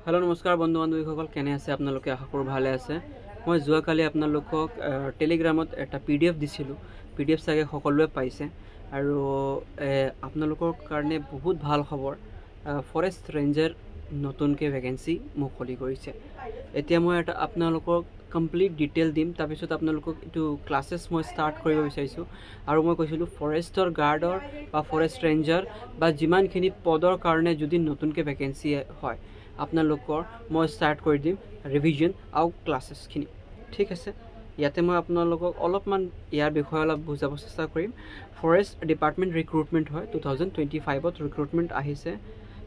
hello नमस्कार बंधु बान्धवीসকল কেনে আছে আপোনালোকে আশা কৰো ভালে আছে মই যোৱাকালি আপোনালোকক টেলিগ্ৰামত এটা পিডিএফ দিছিলো পিডিএফ চাগে সকলোৱে পাইছে আৰু আপোনালোকৰ কাৰণে বহুত ভাল খবৰ ফৰেষ্ট ৰেঞ্জাৰ নতুনকৈ ভ্যাকেন্সি মুকলি কৰিছে এতিয়া মই এটা আপোনালোকক কমপ্লিট ডিটেইল দিম তাৰ পিছত আপোনালোকক এটো ক্লাसेस মই স্টাৰ্ট কৰিব বিচাৰিছো আৰু মই কৈছিলো ফৰেষ্টৰ গাৰ্ডৰ বা ফৰেষ্ট ৰেঞ্জাৰ বা যিমানখিনি পদৰ কাৰণে যদি নতুনকৈ ভ্যাকেন্সি হয় আপোনালোকৰ মই স্টাৰ্ট কৰি দিম ৰিভিজন আৰু ক্লাसेस খিনি ঠিক আছে ইয়াতে মই আপোনালোকক অলপমান ইয়াৰ বিষয়ে অলপ বুজাব চেষ্টা কৰিম ফৰেষ্ট ডিপাৰ্টমেন্ট ৰিক্ৰুটমেন্ট হয় 2025 ত ৰিক্ৰুটমেন্ট আহিছে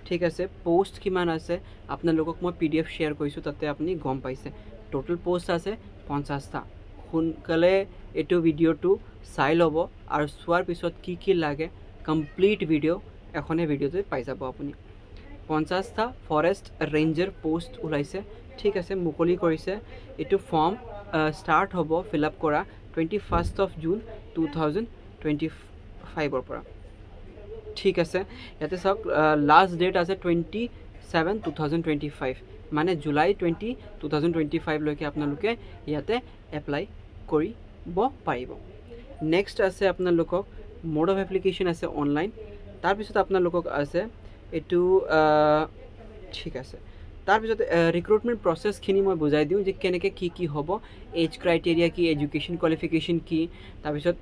ঠিক আছে পোষ্ট কিমান আছে আপোনালোকক মই পিডিএফ শেয়াৰ কৰিছো তাতে আপুনি গম পাইছে টোটাল পোষ্ট আছে 50 টা সোনকালে এটো ভিডিওটো চাই লব আৰু সোৱাৰ পিছত কি লাগে কমপ্লিট ভিডিও এখনে ভিডিওতে পাই যাব আপুনি 50 টা ফৰেষ্ট ৰেঞ্জাৰ পোষ্ট ওলাইছে ঠিক আছে মুকলি কৰিছে এটো ফৰ্ম স্টাৰ্ট হ'ব ফিল আপ কৰা 21st of June 2025 ৰ পৰা ঠিক আছে ইয়াতে সক লাষ্ট ডেট আছে 27 2025 মানে জুলাই 20 2025 লৈকে আপোনালোকে ইয়াতে এপ্লাই কৰিব পাৰিব নেক্সট আছে আপোনালোকক মোড অফ এপ্লিকেশন আছে অনলাইন তাৰ পিছত আপোনালোকক আছে এটো ঠিক আছে তাৰ পিছত ৰিক্ৰুটমেন্ট প্ৰসেস খিনি মই বুজাই দিও যে কেনেকে কি হ'ব এজ ক্ৰাইটেৰিয়া কি এডুকেশন কোৱালিফিকেশন কি তাৰ পিছত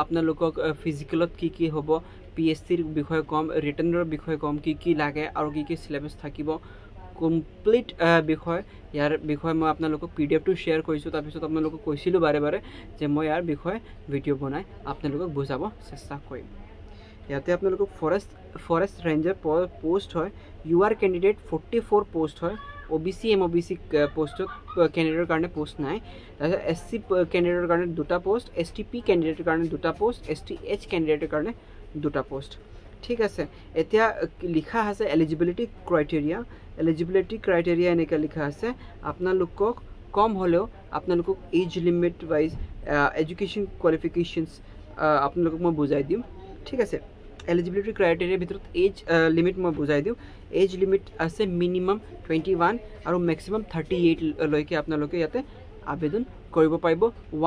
আপোনালোকক ফিজিক্যালত কি হ'ব পিএসসিৰ বিষয় কম ৰিটেনৰ বিষয় কম কি লাগে আৰু কি সিলেবাস থাকিব কমপ্লিট বিষয় ইয়াৰ বিষয় মই আপোনালোকক পিডিএফটো শেয়াৰ কৰিছো তাৰ পিছত আপোনালোকক কৈছিলো বাৰে বাৰে যে মই ইয়াৰ বিষয় ভিডিও বনাই আপোনালোকক বুজাব চেষ্টা কৰিম ইয়াতে আপোনালোকক ফৰেষ্ট ৰেঞ্জাৰ পোষ্ট হয় ইউআৰ ক্যান্ডিডেট 44 পোষ্ট হয় ওবিসি এমওবিসি পোষ্ট ক্যান্ডিডেটৰ কাৰণে পোষ্ট নাই এসসি ক্যান্ডিডেটৰ কাৰণে দুটা পোষ্ট এসটিপি ক্যান্ডিডেটৰ কাৰণে দুটা পোষ্ট এসটিএইচ ক্যান্ডিডেটৰ কাৰণে দুটা পোষ্ট ঠিক আছে এতিয়া লিখা আছে এলিজিবিলিটি ক্ৰাইটেৰিয়া এনেকা লিখা আছে আপোনালোকক কম হলেও আপোনালোকক এজ লিমিট ওয়াইজ এডুকেশন কোৱালিফিকেশনস আপোনালোকক মই বুজাই দিম ঠিক আছে এলিজিবিলিটি ক্ৰাইটেৰিয়া ভিতৰত এজ লিমিট মই বুজাই দিও এজ লিমিট আছে মিনিমাম 21 আৰু ম্যাক্সিমাম 38 লৈকে আপোনালোকে ইয়াতে আবেদন কৰিব পাৰিব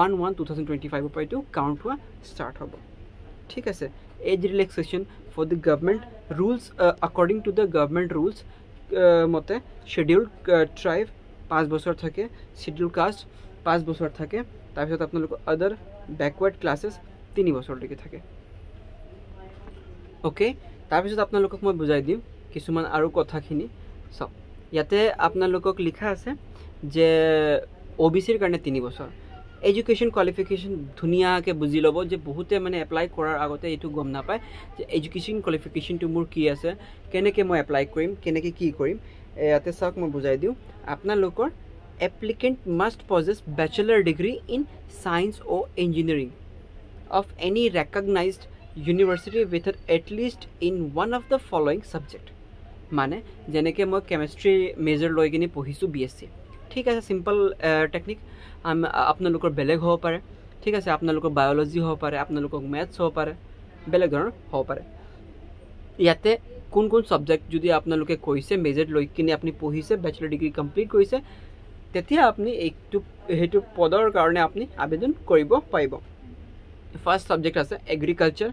1/1/2025 পৰা এইটো কাউন্ট হোৱা স্টাৰ্ট হ'ব ঠিক আছে age relaxation for the government rules according to the government rules মতে scheduled tribe 5 বছৰ থাকে scheduled caste 5 বছৰ থাকে তাৰ পিছত আপোনালোক other backward classes 3 বছৰ লৈকে থাকে ওকে তাৰ পিছত আপোনালোকক মই বুজাই দিম কিছুমান আৰু কথাখিনি সব ইয়াতে আপোনালোকক লিখা আছে যে ওবিসিৰ কাৰণে 3 বছৰ এডুকেশন কোৱালিফিকেশন ধুনিয়াকে বুজি লব যে বহুতে মানে এপ্লাই কৰাৰ আগতে এটো গম না পায় যে এডুকেশন কোৱালিফিকেশন টু মোৰ কি আছে কেনেকে মই এপ্লাই কৰিম কেনেকে কি কৰিম ইয়াতে সক মই বুজাই দিও আপোনালোকৰ applicant must possess bachelor degree in science or engineering of any recognized university with at least in one of the following subject মানে যেনেকে মই কেমিষ্ট্ৰি মেজৰ লৈ কিনে পঢ়িছো বিএসসি ঠিক আছে সিম্পল টেকনিক আপোনালোকৰ বেলেগ হ'ব পাৰে ঠিক আছে আপোনালোকৰ বায়োলজি হ'ব পাৰে আপোনালোকৰ ম্যাথছ হ'ব পাৰে বেলেগ ধৰণৰ হ'ব পাৰে ইয়াতে কোন সাবজেক্ট যদি আপোনালোকে কৈছে মেজৰ লৈ কিনে আপুনি পঢ়িছে ব্যাচেলৰ ডিগ্ৰী কমপ্লিট কৰিছে তেতিয়া আপুনি একটু হেতু পদৰ কাৰণে আপুনি আবেদন কৰিব পাৰিব ফাৰ্স্ট সাবজেক্ট আছে agriculture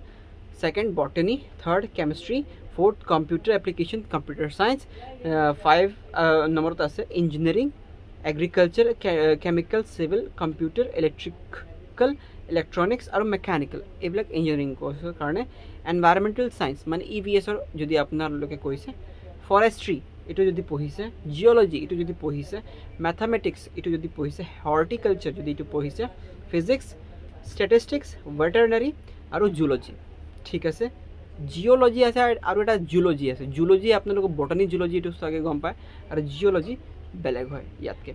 second botany third chemistry fourth computer application computer science 5 নম্বৰত আছে engineering agriculture chemical civil computer electrical electronics আৰু mechanical এইবিলাক ইঞ্জিনিয়াৰিং কোৰ্সৰ কাৰণে environmental science মানে EVS ৰ যদি আপোনালোকে কৈছে forestry এটো যদি পঢ়িছে geology এটো যদি পঢ়িছে mathematics এটো যদি পঢ়িছে horticulture যদি এটো পঢ়িছে physics statistics veterinary আৰু zoology ঠিক আছে জিওলজি আছে আৰু এটা জুলজি আছে জুলজি আপোনালোক বটানী জুলজি এটো সাগে গম পায় আৰু জিওলজি বেলেগ হয় ইয়াতকে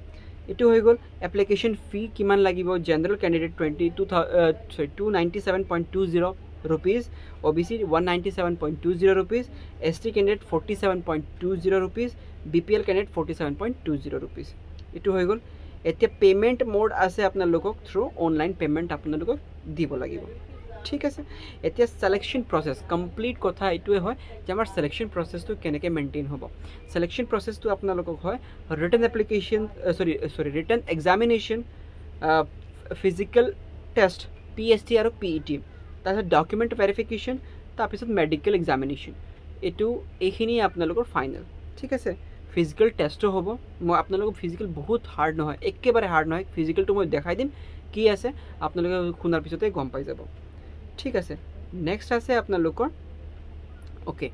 এটো হৈ গল এপ্লিকেশন ফি কিমান লাগিব general candidate 297.20 rupees OBC 197.20 rupees ST candidate 47.20 rupees BPL candidate 47.20 rupees এটো হৈ গল এতিয়া পেমেন্ট মোড আছে আপোনালোকক থ্ৰু অনলাইন পেমেন্ট আপোনালোকক দিব লাগিব ঠিক আছে এতিয়া সিলেকশন প্ৰসেস কমপ্লিট কথা এইটোৱে হয় যে আমাৰ সিলেকশন প্ৰসেছটো কেনেকৈ মেইনটেইন হ'ব সিলেকশন প্ৰসেছটো আপোনালোকক হয় ৰিটেন এপ্লিকেশন সৰি written examination physical test PST আৰু PET তাৰপিছত ডকুমেণ্ট ভেৰিফিকেশ্যন তাৰপিছত মেডিকেল এক্সামিনেশ্যন এইখিনি আপোনালোকৰ ফাইনেল ঠিক আছে ফিজিক্যাল টেষ্টও হ'ব মই আপোনালোকক ফিজিক্যাল বহুত হাৰ্ড নহয় একেবাৰে হাৰ্ড নহয় ফিজিক্যালটো মই দেখাই দিম কি আছে আপোনালোকে শুনাৰ পিছতে গম পাই যাব ঠিক আছে নেক্সট আছে আপোনালোকৰ ওকে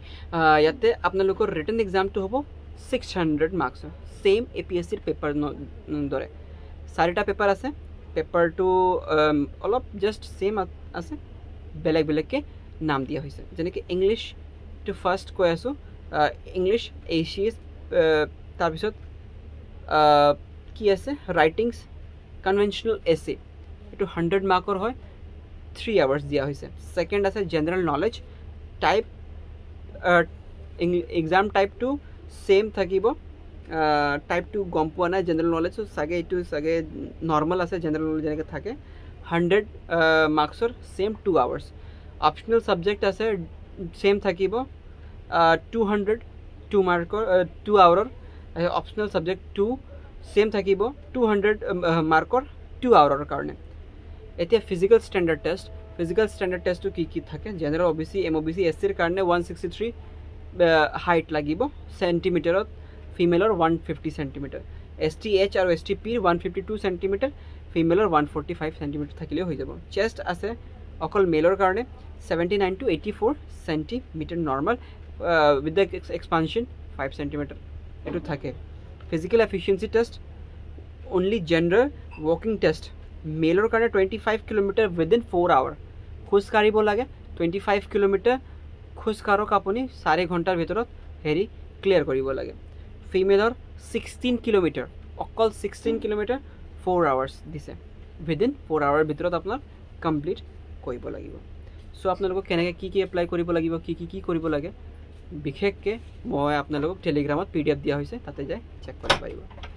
ইয়াতে আপোনালোকৰ ৰিটেন এক্সামটো হ'ব 600 মাৰ্কছৰ সেম APSCৰ পেপাৰ দৰে চাৰিটা পেপাৰ আছে পেপাৰটো অলপ জাষ্ট সেম আছে বেলেগ বেলেগকৈ নাম দিয়া হৈছে যেনেকৈ ইংলিছ টু ফাৰ্ষ্ট কৈ আছোঁ ইংলিছ ACS তাৰপিছত কি আছে ৰাইটিংছ কনভেনশ্যনেল এছে এইটো 100 মাৰ্কৰ হয় 3 আৱাৰ্ছ দিয়া হৈছে সেকেন্ড আছে জেনাৰেল নলেজ টাইপ এক্সাম টাইপটো সেম থাকিব টাইপটো গম পোৱা নাই জেনাৰেল নলেজ চাগে এইটো চাগে নৰ্মেল আছে জেনাৰেল নলেজ যেনেকৈ থাকে 100 মাৰ্কছৰ সেম 2 আৱাৰ্ছ অপশ্যনেল সাবজেক্ট আছে সেম থাকিব 200 2 মাৰ্কৰ 2 আৱাৰৰ অপশ্যনেল সাবজেক্ট 2 সেম থাকিব 200 মাৰ্কৰ 2 আৱাৰৰ কাৰণে এতিয়া ফিজিক্যাল স্ট্যান্ডাৰ্ড টেষ্টটো কি থাকে জেনাৰেল OBC MOBC SCৰ কাৰণে 163 হাইট লাগিব সেন্টিমিটাৰত ফিমেলৰ 150 সেন্টিমিটাৰ STH আৰু STPৰ 152 সেন্টিমিটাৰ ফিমেলৰ 145 সেন্টিমিটাৰ থাকিলে হৈ যাব চেষ্ট আছে অকল মেলৰ কাৰণে 79 to 84 centimetre normal with the expansion 5 centimetre এটো থাকে physical efficiency test only gender walking test মেলৰ কাৰণে 25 কিলোমিটাৰ উইদিন 4 আৱাৰ খোজ কাঢ়িব লাগে 25 কিলোমিটাৰ খোজ কাঢ়ক আপুনি 4 ঘণ্টাৰ ভিতৰত হেৰি ক্লিয়াৰ কৰিব লাগে ফিমেলৰ 16 কিলোমিটাৰ অকল 16 কিলোমিটাৰ 4 আৱাৰ্ছ দিছে উইদিন 4 আৱাৰ ভিতৰত আপোনাৰ কমপ্লিট কৰিব লাগিব সো আপোনালোকক কেনেকৈ কি এপ্লাই কৰিব লাগিব কি কৰিব লাগে বিশেষকৈ মই আপোনালোকক টেলিগ্ৰামত PDF দিয়া হৈছে তাতে যাই চেক কৰিব পাৰিব